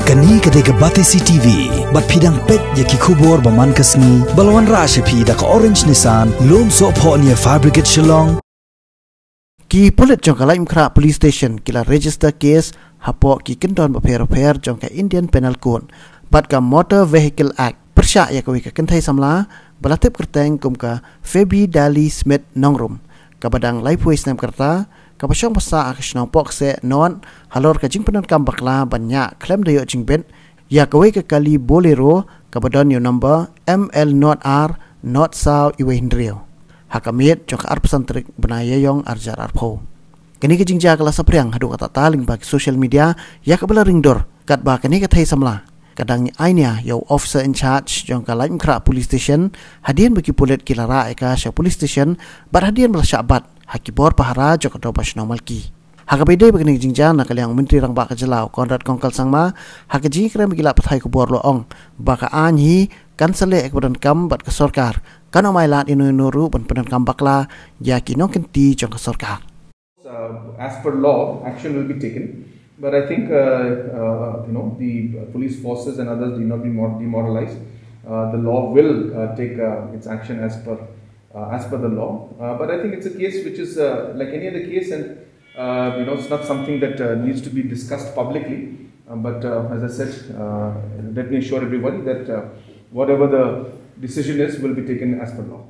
Kani kadega Batesi TV, bat pidang pet yaki kubor baman kasni, balwan rasha pida ka orange nisan, lom so po niya fabricate shillong. Ki Pulit jong ka laim kra police station kila register case hapo ki kenton baper jong ka Indian Penal Code, bat ka Motor Vehicle Act, persya ya kawi ka Kynthei samla, balatip kerteng kum ka Feby Dali Smith nongrum, ka badang life waste nam kerta, kapasyong pasa akisnong pokse non Halor ka Jingpyndonkam Bakla banyak klaim dayo Jingpen ya kawe ke kali bolero kabadon yo number ML not R not saw iwe hindrio hakamit jok arpesan trik benaya yong arjar arpo kini ke jingja kala sapriang hadu kata taling bagi social media ya kabela ringdor kat ba kini Kynthei samla kadang ainya yo officer in charge jong kala imkra police station hadian bagi Pulit kilara eka sya police station bar hadian bela syabat hakibor pahara jok do pasno malki hakabede begini jingja na kaliang menteri rang baka jelau konrad kongkal sangma hakaji krem gila pathai ko bor lo ong baka anhi kansele ekbadan kam bat ke sarkar kano mailan inu nuru ban Pendonkam Bakla ya kinong Kynthei jong ke sarkar. As per law, action will be taken, but I think the police forces and others do not be demoralized. The law will take its action as per the law, but I think it's a case which is like any other case, and it's not something that needs to be discussed publicly. But as I said, let me assure everybody that whatever the decision is will be taken as per law.